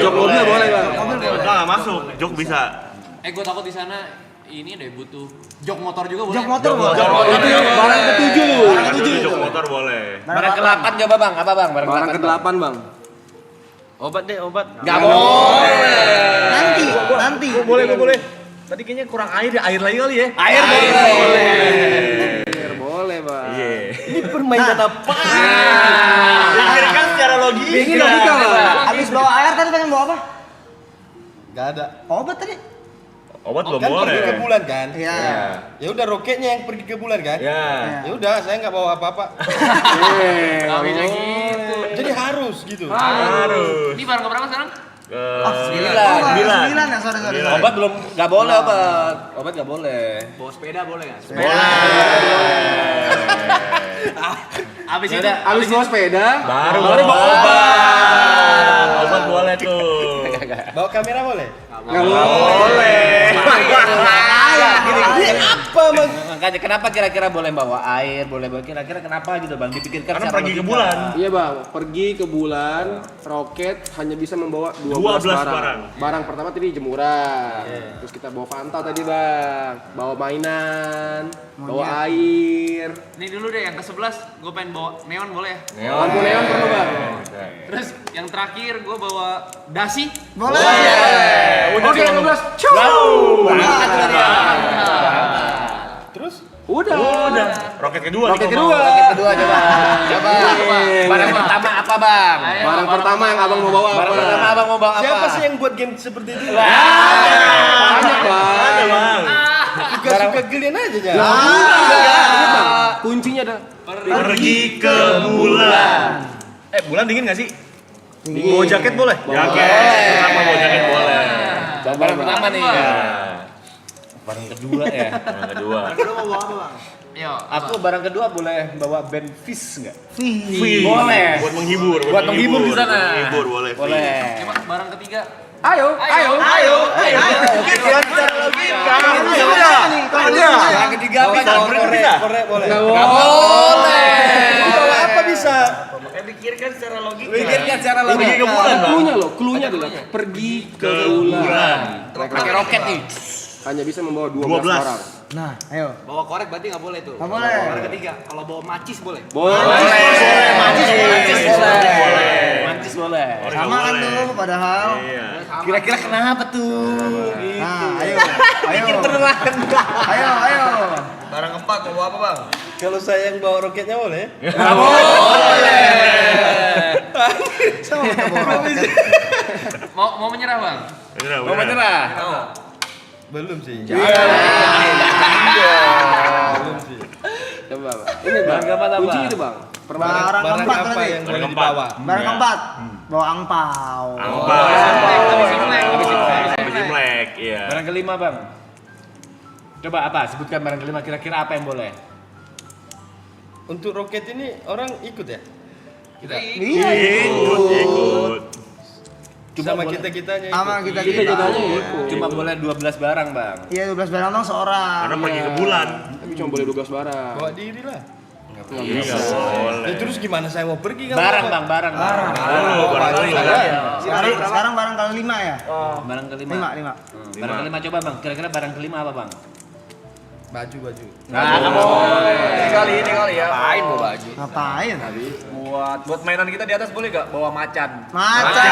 D: Jok mobil boleh, Bang.
E: Mobil boleh.
F: Enggak masuk. Jok bisa.
G: Gue takut di sana ini deh butuh jok motor juga boleh.
E: Jok motor boleh.
D: Itu barang ke-7.
F: Jok motor boleh.
B: Barang ke-8 coba, Bang. Apa, Bang?
D: Barang ke-8, Bang.
C: Obat deh, obat.
B: Nggak boleh.
E: Nanti.
B: Boleh. Tadi kayaknya kurang air ya. Air lagi kali ya.
C: Air boleh.
D: Air boleh, Bang.
F: Iya.
C: Ini permainan apa?
F: Pikirkan secara logis.
D: Ini logika, Bang.
E: Habis bawa air tadi pengen bawa apa?
C: Gak ada.
E: Obat tadi.
F: Obat belum
C: Kan pergi ke
F: boleh.
C: bulan kan?
E: Iya.
C: Ya udah roketnya yang pergi ke bulan kan?
F: Ya.
C: Ya udah, saya nggak bawa apa-apa.
G: Nggak bisa gitu.
C: Jadi harus gitu.
F: Harus.
G: Ini barang keberapa sekarang?
F: Ke
E: Oh,
F: sembilan.
E: 9 ya, sorry.
F: Sembilan.
B: Obat belum nggak boleh obat. Obat nggak boleh.
G: Bawa sepeda boleh nggak?
B: Abis itu
D: Habis bawa sepeda,
F: Baru bawa obat. Obat boleh tuh.
C: Bawa kamera boleh?
D: nggak boleh.
C: Ini apa Bang?
B: makanya kenapa kira-kira boleh bawa air, boleh bawa kira-kira kenapa gitu Bang? Dipikirkan
F: Karena
B: secara
F: pergi ke
B: logika.
F: bulan.
D: Iya, Bang. Pergi ke bulan, roket hanya bisa membawa 12
F: 12
D: barang.
F: barang.
D: Barang pertama tadi jemuran. Terus kita bawa Fanta tadi, Bang. Bawa mainan, bawa air.
G: Ini dulu deh yang ke-11 gue pengen bawa neon boleh ya?
D: Lampu neon perlu, Bang.
G: Terus yang terakhir gue bawa dasi.
E: Boleh.
D: Udah 12.
C: Terus?
D: Udah.
F: Roket kedua.
D: Roket
F: nih,
D: kedua.
F: Bang.
B: Roket kedua coba. Coba. Barang pertama apa Bang?
D: Barang pertama yang Abang mau bawa
B: Barang
D: apa?
B: pertama Abang mau bawa apa?
C: Siapa sih yang buat game seperti itu?
D: Banyak, Bang.
F: Ada, Bang.
C: Suka-suka kalian aja ya.
D: Ini, Bang. Kuncinya ada
F: Pergi ke bulan.
A: Bulan dingin nggak sih?
C: Bawa jaket boleh?
F: Jaket. Pertama bawa jaket boleh.
B: Barang pertama nih.
F: Ya.
B: Barang kedua ya.
F: Yang kedua.
G: Yo.
B: Aku barang kedua boleh bawa band Fish nggak?
F: Free.
B: Boleh.
F: Buat menghibur.
B: Buat menghibur di sana.
F: Menghibur boleh. free.
B: Boleh.
G: Coba barang ketiga.
D: Ayo.
B: Barang ketiga apa?
C: Korek boleh.
B: Nggak boleh.
C: Bawa apa bisa?
A: Pikirkan secara logika.
B: Pikirkan secara
F: Pergi ke
B: logika.
F: bulan, Bang.
D: Cluenya loh, cluenya adalah pergi ke bulan.
B: Pakai roket nih.
D: Hanya bisa membawa 12
F: 12.
D: barang.
E: Nah, ayo.
G: Bawa korek berarti nggak boleh tuh.
E: Nggak boleh.
G: Barang ketiga. Kalau bawa macis boleh.
D: Boleh.
B: Mancis boleh.
F: Boleh.
B: Mancis boleh.
E: Sama kan tuh padahal.
F: Iya.
B: Kira-kira kenapa tuh?
E: Nah, ayo.
B: Pikir beneran.
E: Ayo.
A: Barang keempat mau bawa apa bang?
C: Kalau saya yang bawa roketnya boleh?
E: Sama kita bawa roket.
G: Mau menyerah bang?
B: Mau menyerah?
A: Mau.
C: Belum sih.
D: Belum sih. Coba, Bang. Ini Bang.
B: Barang keempat apa?
D: Kunci itu, Bang.
E: Barang keempat
C: apa
E: tadi.
C: yang boleh dibawa?
E: Barang keempat. Bawa angpau.
G: Habis Imlek.
F: Habis Imlek, iya.
B: Barang kelima bang. Coba apa? Sebutkan barang kelima kira-kira apa yang boleh?
C: Untuk roket ini orang ikut ya?
B: Kita
E: Iya.
F: Ikut.
C: Sama
B: boleh.
C: kita-kitanya ikut.
E: Sama kita
D: Kita
E: kita.
D: jadinya ikut.
B: Cuma boleh 12 barang bang.
E: Iya 12 barang dong seorang.
F: Karena pergi ke bulan.
D: Tapi cuma boleh 12 barang.
C: Bawa diri lah.
F: Iya, nggak boleh.
C: Ya, terus gimana saya mau pergi kalau
B: Barang
C: bawa?
B: bang, barang.
F: Barang kali
E: Sekarang barang kali 5 ya?
B: Barang kelima.
E: 5.
B: Barang kelima coba bang. Kira-kira barang kelima apa bang?
C: Baju.
B: Nah, kamu.
A: Ini kali ya. Main bawa baju.
E: Ngapain?
B: Buat mainan kita di atas boleh gak bawa macan?
E: Macan.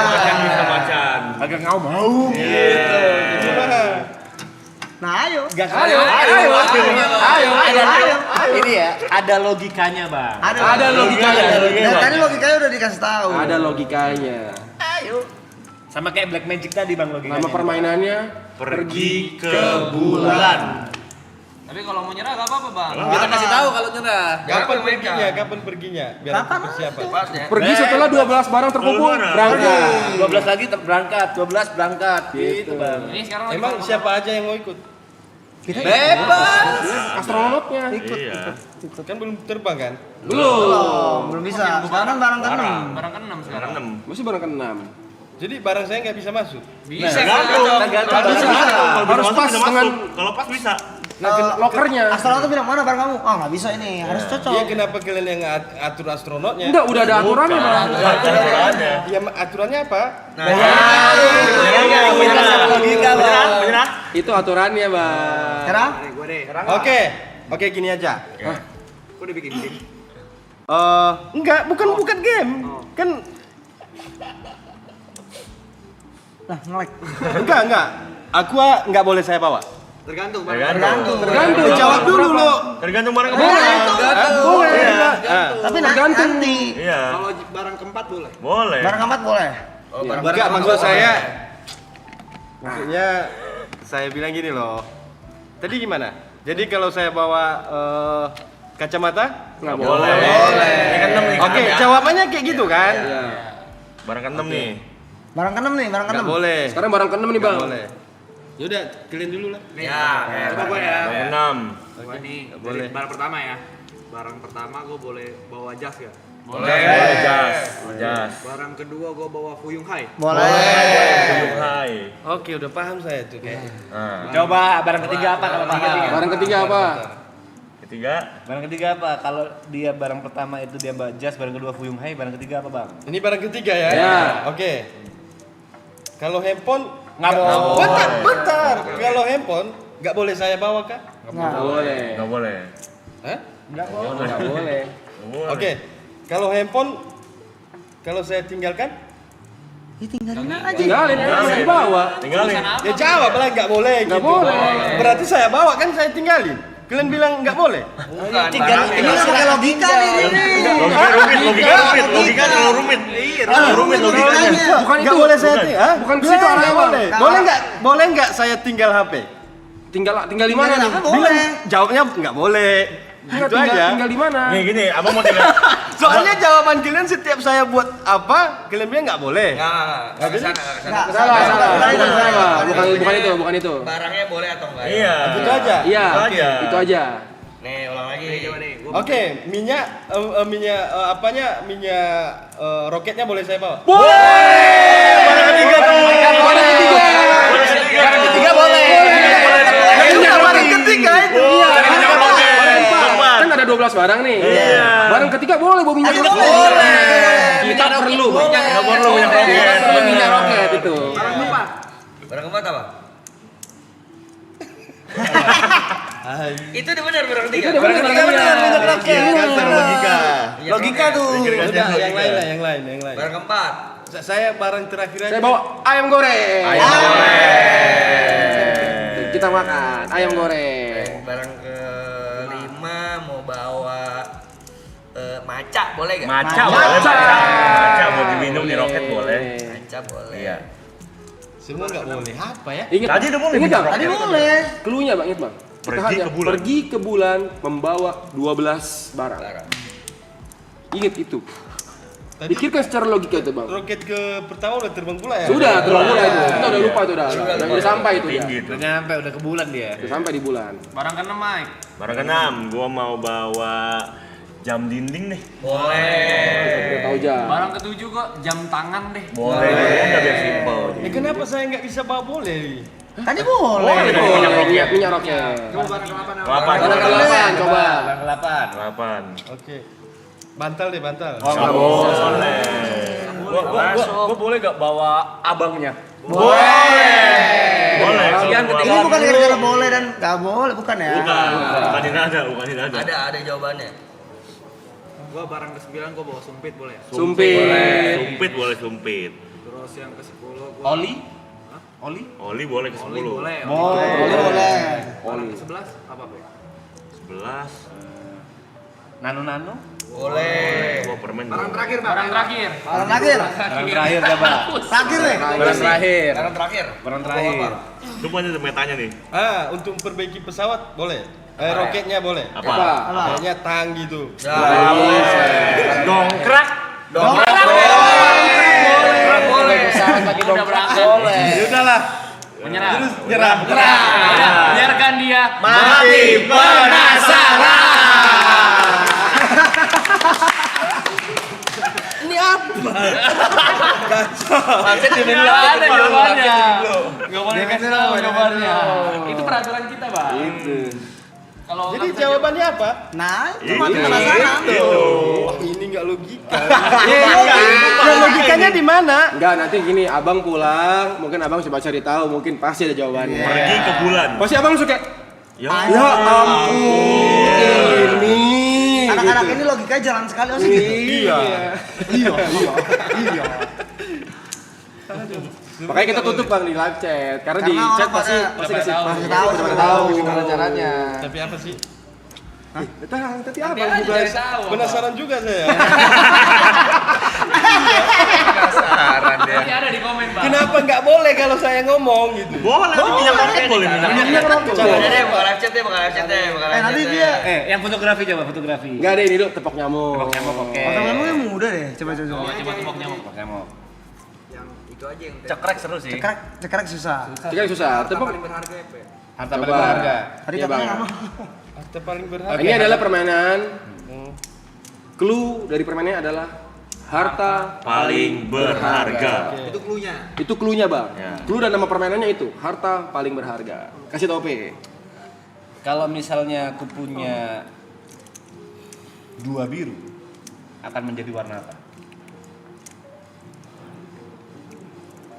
F: Macan bisa macan.
B: Agak ngau mau.
E: Nah ayo.
B: Ayo. Ini ya, ada logikanya bang.
E: Ada
D: logikanya.
E: Dan tadi logikanya udah dikasih tahu.
D: Ada logikanya.
B: Sama kayak Black Magic tadi bang logikanya.
D: Nama permainannya
F: Pergi ke bulan.
G: Tapi kalau mau nyerah gak apa-apa bang.
B: Kita kasih tahu kalau nyerah.
C: Kapan perginya? Kapan perginya? Biar aku persiapan.
A: Pasnya.
D: pergi setelah 12 barang terkumpul, berangkat.
B: 12 lagi berangkat, 12 berangkat. Gitu bang.
G: Ini sekarang lagi
C: Emang
G: kalau-
C: siapa aja yang mau ikut?
B: Bebas.
D: Astronotnya.
F: Iya.
C: Kan belum terbang kan?
E: Belum bisa. Sekarang barang ke-6.
G: Barang ke-6 sekarang.
F: 6.
D: Masih barang ke-6.
C: Jadi barang saya nggak bisa masuk.
G: Bisa
F: Tergantung.
D: Harus
F: Harus
D: pas
F: pas
D: dengan
F: Kalau pas bisa.
D: lokernya.
E: Astronot tuh bilang mana barang kamu? Oh nggak bisa ini, harus
C: Iya
E: cocok.
C: kenapa kalian yang atur astronotnya?
D: Enggak, udah ada aturannya, Bang.
C: Ya aturannya apa?
A: Menyerah.
D: Itu aturannya, Bang.
E: Sekarang?
C: Oke gini aja. Kok udah bikin game? Enggak, bukan game. Kan
E: Lah ngelek.
C: enggak. Aqua nggak boleh saya bawa.
A: Tergantung.
C: Jawab dulu lo.
F: Tergantung barang
E: Boleh.
C: Boleh.
E: Tapi
D: Tergantung.
E: nanti.
F: Iya.
A: Barang keempat boleh.
F: Boleh.
E: Barang keempat boleh.
A: Oh, barang
C: Enggak, maksud saya maksudnya saya bilang gini loh. Tadi gimana? Jadi kalau saya bawa kacamata?
D: Enggak
F: Boleh.
A: Ini kan 6 nih.
C: Oke, jawabannya kayak gitu kan?
D: Iya.
F: Barang ke-6 nih.
E: Barang ke-6 nih, barang
C: Nggak
E: ke-6.
C: boleh.
D: Sekarang barang ke-6 nih, Bang.
C: Nggak boleh. Yaudah, kalian dulu lah.
A: Ya.
F: Barang ke-6.
H: Jadi
C: Boleh.
H: barang pertama ya. Barang pertama gue boleh bawa jas ya.
F: Boleh. Jas. Jas.
H: Barang kedua gue bawa Fuyung Hai.
E: Boleh.
F: Hai.
C: Oke, udah paham saya tuh kayak.
F: Nah,
B: Coba barang ketiga apa kalau paham?
D: Barang ketiga apa?
F: ketiga.
B: Barang ketiga apa? Kalau dia barang pertama itu dia Mbak Jas, barang kedua Fuyung Hai, barang ketiga apa bang?
C: Ini barang ketiga ya?
D: Ya.
C: Oke. Kalau handphone
B: Nggak boleh.
C: Bentar. Kalau handphone nggak boleh saya bawa kah?
E: Nah,
D: Boleh.
F: Enggak boleh.
C: Hah?
D: Enggak boleh.
C: Oke. Kalau handphone kalau saya tinggalkan?
E: ya tinggalin aja.
D: Tinggalin aja dibawa.
F: Tinggalin.
C: Ya jawab lah nggak boleh.
D: Nggak
C: gitu.
D: boleh.
C: Berarti saya bawa kan saya tinggalin. Kalian bilang nggak boleh?
E: Ini nggak pakai logika nih.
F: Logika rumit. Rumit logikanya.
D: Bukan
C: Nggak
D: itu.
C: boleh saya tinggal.
D: Bukan ke situ arahnya, Bang.
C: Boleh nggak saya tinggal HP?
D: Tinggal di mana nih?
E: Boleh.
C: Jawabnya nggak boleh. Gitu aja.
D: Tinggal di mana?
F: Nih gini, abang mau tinggal.
C: Soalnya jawaban kalian setiap saya buat apa, kalian bilang nggak boleh.
A: Nggak ke sana.
D: Salah. Bukan itu.
A: Barangnya boleh atau enggak?
F: Iya.
C: Gitu aja.
D: Iya,
F: Itu aja.
D: itu aja.
A: Nih, ulang lagi.
C: Oke, minyak roketnya boleh saya bawa?
F: Barang ketiga tuh.
D: Barang ketiga.
B: Barang ketiga boleh.
C: Barang ketiga itu.
D: Kan ada 12 barang nih. Barang ketiga boleh bawa minyak.
E: Boleh.
D: Kita perlu
F: Nggak perlu minyak roket.
D: minyak roket itu.
A: Barang keempat apa? Itu udah benar barang ketiga.
D: Itu udah benar,
E: minyak roket.
C: Kasar logika.
E: Logika tuh.
C: Udah, yang lain.
A: Barang keempat.
C: Saya barang terakhir aja.
D: Saya bawa ayam goreng.
F: Ayam goreng.
D: Kita makan ayam goreng.
A: Barang ke bawa maca boleh gak?
F: Maca boleh, maca buat diminum di roket boleh.
A: Maca boleh.
F: Iya.
C: Semua nggak boleh. Apa ya?
D: Ingat.
F: Tadi udah boleh.
D: Ingat
F: minum
D: Bang?
E: Tadi
F: roket.
E: boleh.
D: Cluenya Bang, ingat Bang. Kita
F: Pergi
D: aja
F: ke bulan.
D: Pergi ke bulan membawa 12 barang. Ingat itu.
C: Tadi
D: Pikirkan secara logika itu Bang.
C: roket ke pertama udah terbang pula ya?
D: Sudah, terlalu mulai itu. Kita udah
F: Iya.
D: lupa itu udah. Udah sampai itu ya.
F: Tinggi itu.
B: Udah nyampe, udah ke bulan dia.
D: Udah sampai di bulan.
G: Barang keenam Mike.
F: Barang keenam, gua mau bawa jam dinding nih.
D: Udah tahu jam.
G: Barang ketujuh kok jam tangan deh.
F: Boleh. Udah biar simpel.
C: Kenapa saya nggak bisa bawa boleh?
E: Tadi boleh.
D: Minyak roket.
H: Coba barang kelapa nama.
F: Kelapa.
D: Barang ke-8 coba.
B: Barang ke-8.
F: Delapan.
C: Oke. Bantal deh, bantal.
B: Oh, nggak boleh.
F: Boleh.
B: Gua boleh gak bawa abangnya?
F: Boleh.
B: Yang
F: Kalau
E: Ini
F: gua-
E: bukan gara-gara boleh dan nggak boleh, bukan ya?
F: Bukan ini ada, bukan ini ada.
A: Ada jawabannya.
H: Gua barang ke-9 gua bawa sumpit boleh ya?
D: Sumpit.
F: Sumpit boleh sumpit.
H: Terus yang ke-10 gua
B: Oli? Oli?
F: Oli boleh ke
H: Oli
F: 10.
H: boleh.
E: Boleh.
H: Barang ke-11 apa, Be?
F: 11.
B: Nano-nano?
A: Boleh.
F: Bawa permen.
H: Barang
F: boleh.
H: terakhir, Bang.
G: Barang terakhir.
E: Barang terakhir.
B: Barang terakhir coba.
E: Terakhir nih.
B: Barang terakhir.
A: Barang terakhir.
B: Barang terakhir.
F: Itu punya metanya nih.
C: Untuk memperbaiki pesawat boleh. Roketnya boleh.
F: Apa?
C: Kayaknya tang gitu.
B: Dongkrak.
A: Dongkrak boleh.
B: Boleh. Pesawat lagi
G: Udah berangkat.
B: Boleh.
C: Ya udahlah.
G: Menyerah.
C: Nyerah.
G: Biarkan dia
C: Mati penasaran.
E: Ini apa?
B: Maksud di menu
G: Nggak ada jawabannya.
B: Nggak boleh kasih tahu jawabannya.
G: Itu peraturan kita, Bang.
D: Itu.
G: Kalau
C: Jadi
G: nggak bisa
C: jawabannya apa?
E: Nah, itu
F: Itu.
E: mati penasaran.
C: Wah, ini nggak logika. Ya, logikanya di mana?
D: Enggak, nanti gini, abang pulang, mungkin abang coba cari tahu, mungkin pasti ada jawabannya.
F: Pergi ke bulan.
D: Pasti abang suka.
F: Ya.
D: Ya ampun, ini.
E: Anak-anak
D: gitu.
E: ini logikanya jalan sekali masih gitu.
D: Iya. Makanya kita tutup Bang di live chat, karena di
E: Karena
D: chat
E: orang
D: pasti
E: pada-
D: pasti kasih
E: pasti tahu,
D: pasti
E: pasti
D: tahu
E: tahu.
D: gimana caranya.
C: Tapi apa sih?
D: Tadi abang
G: aja
D: juga.
G: cari tahu.
C: Penasaran juga saya.
A: Penasaran dia.
G: Nanti ada di komen, Bang.
C: Kenapa nggak boleh kalau saya ngomong gitu?
F: Boleh, nanti minyak roket boleh minyak roket.
A: Ada deh, bukan live chat deh, bukan live chat deh, bukan live
E: Nanti
A: chat deh.
E: dia.
B: Yang fotografi coba, fotografi.
D: Enggak ada ini dulu tepok nyamuk.
B: Tepok nyamuk, oke.
E: Otak kamu yang muda deh. Coba.
G: Oh, coba tepok nyamuk.
B: Tepok nyamuk.
H: yang itu aja yang
B: Cekrek seru sih.
E: Cekrek susah.
D: Tiga susah. Tepok.
H: paling berharga ya, Be?
B: Harta
D: Coba.
B: paling berharga.
E: Tadi
D: Iya,
E: katanya
D: Bang.
E: nggak mau.
C: Harta paling berharga.
D: Ini adalah permainan. Clue dari permainannya adalah harta
F: Paling berharga.
H: Itu cluenya.
D: Itu cluenya Bang.
F: Ya.
D: Clue dan nama permainannya itu harta paling berharga. Kasih tau P.
B: Kalau misalnya aku punya 2 biru, akan menjadi warna apa?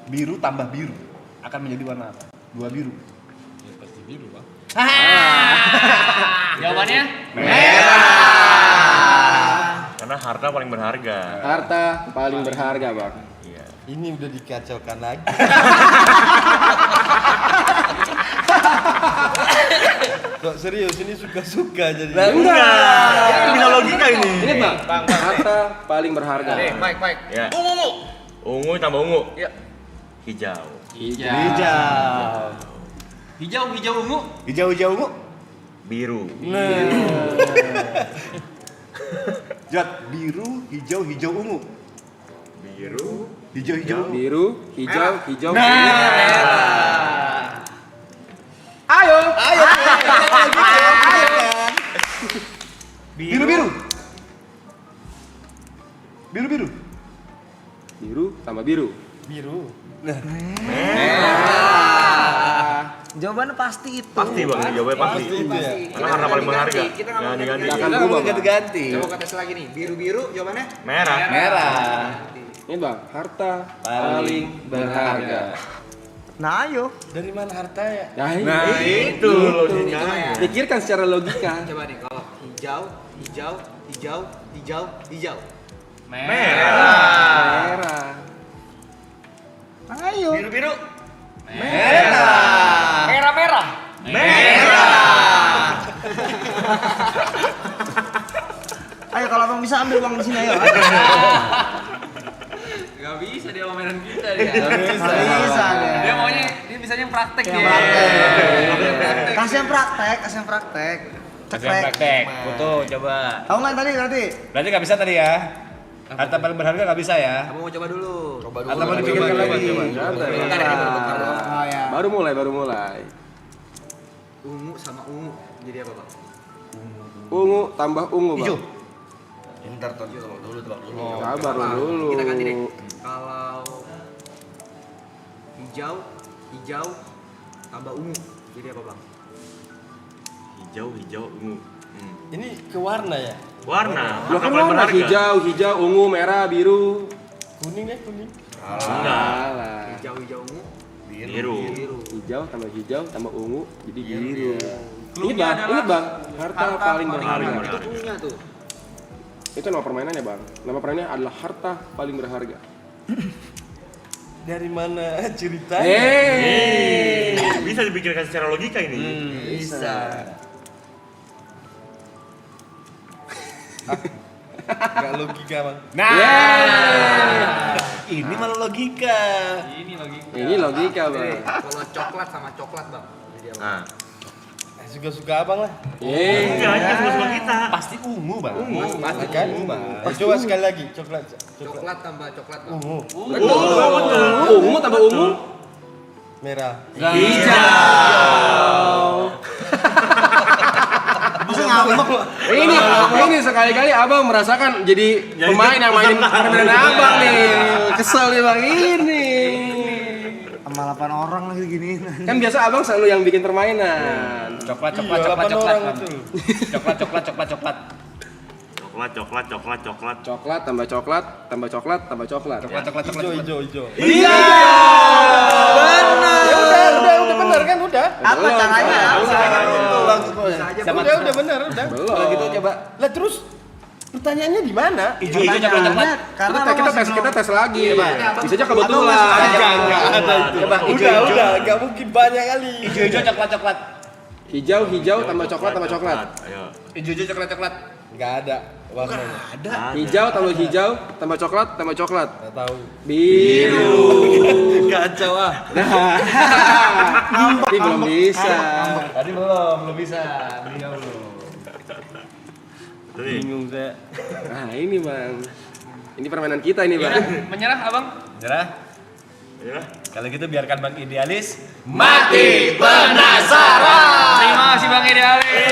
B: Biru tambah biru akan menjadi warna apa? 2 biru.
C: Ya pasti biru, Bang.
G: Jawabannya?
F: Karena harta paling berharga.
D: Harta paling berharga Bang.
F: Iya.
C: Ini udah dikacaukan lagi. Kok serius ini suka-suka jadi.
F: Enggak. Ini bina logika ini.
D: Ingat Bang, harta paling berharga.
A: Nih, Mike.
F: Ya.
A: Ungu.
F: Ungu tambah ungu.
A: Ya.
F: Hijau.
B: Hijau.
G: Hijau ungu.
B: Hijau ungu.
F: Biru.
B: Jat biru, hijau ungu.
F: Biru.
B: Hijau
D: Biru, hijau, hijau.
E: Ayo.
B: Biru.
D: Biru tambah biru.
C: Biru.
E: Jawabannya pasti itu.
F: Pasti Bang, ini jawabannya pasti.
C: Pasti itu ya.
F: Karena harta paling berharga.
H: Kita nggak mau
F: Ganti-ganti.
D: Akan berubah Bang.
B: ganti.
H: Coba kata lagi nih, biru-biru jawabannya?
F: Merah.
B: Merah.
D: Ini Bang, harta paling berharga.
E: Nah, ayo.
C: Dari mana hartanya?
D: Nah,
F: Itu logikanya.
D: pikirkan secara logika.
H: Coba nih kalau hijau.
F: Merah.
D: Merah.
E: Ayo.
A: Biru.
G: Merah.
F: Merah.
E: bisa ambil uang di sini ayo.
G: Gak bisa dia mainan kita dia.
E: Nggak bisa dia.
G: Dia maunya dia bisanya praktek
E: Yang
G: dia.
E: praktek. Kasih yang praktek.
B: Kasih yang praktek. Foto coba.
E: Tahu nggak tadi berarti?
B: Berarti nggak bisa tadi ya? Harta paling berharga nggak bisa ya?
H: Kamu mau coba dulu.
B: Atau mau dipikirkan lagi?
E: Oh ya.
D: Baru mulai.
H: Ungu sama ungu jadi apa bang?
D: Ungu tambah ungu, Bang.
A: Hijau. Ntar tebak dulu.
D: Sabar dulu.
H: Kita ganti deh. Kalau hijau tambah ungu jadi apa bang?
F: Hijau, ungu.
C: Ini ke warna ya?
F: Warna
D: Loh kan
F: paling
D: warna
F: berharga.
D: hijau, ungu, merah, biru.
C: Kuning deh, kuning.
D: Salah.
H: Hijau ungu
F: Biru.
D: Hijau tambah ungu jadi biru.
G: Cluenya
D: Ingat bang, harta paling berharga.
H: itu punya tuh.
D: Itu nama permainannya bang. Nama permainannya adalah harta paling berharga.
C: Dari mana ceritanya?
F: Bisa dipikirkan secara logika ini.
A: Bisa.
C: Gak logika bang.
B: Ini malah logika.
D: Ini logika bang.
H: Kalau coklat sama coklat bang jadi apa?
F: Nah,
C: Suka-suka abang lah.
F: enggak suka kita.
B: Pasti ungu bang.
C: Pasti kan? Coba sekali lagi, coklat.
H: Coklat tambah coklat bang.
C: Ungu.
D: Ungu tambah ungu.
C: Merah.
E: Bisa ngambek lo.
D: Ini sekali-kali abang merasakan jadi pemain yang mainin permainan abang nih. Kesel nih bang ini.
E: Sama 8 orang lagi gini.
D: Kan biasa abang selalu yang bikin permainan.
B: Coklat.
C: Iya, 8 orang
B: Bang.
C: itu.
B: Coklat.
F: Coklat.
D: Tambah coklat tambah coklat tambah coklat.
C: Hijau.
D: Iya.
C: Ya udah benar kan udah.
E: Apa caranya?
C: Udah benar udah.
D: Belum.
C: Kalau gitu coba. Lah terus pertanyaannya di mana?
B: Hijau coklat.
E: Karena
D: Kita tes lagi. Bisa aja kebetulan.
C: Enggak ada itu.
B: Coba,
C: Udah, enggak mungkin banyak kali.
B: Hijau coklat.
D: Hijau tambah coklat tambah coklat.
F: Ayo.
B: Hijau coklat.
C: Enggak ada warnanya.
D: Hijau tambah hijau tambah coklat tambah coklat.
C: Enggak tahu.
D: Biru.
C: Kacau ah.
D: Tapi belum bisa.
C: Tadi belum bisa. Dia belum.
F: Tadi.
C: Bingung saya.
D: Nah ini bang. Ini permainan kita ini bang.
G: Menyerah abang?
B: Nyerah.
F: Ya.
B: Kalau gitu biarkan Bang Idealis
G: Terima kasih Bang Idealis.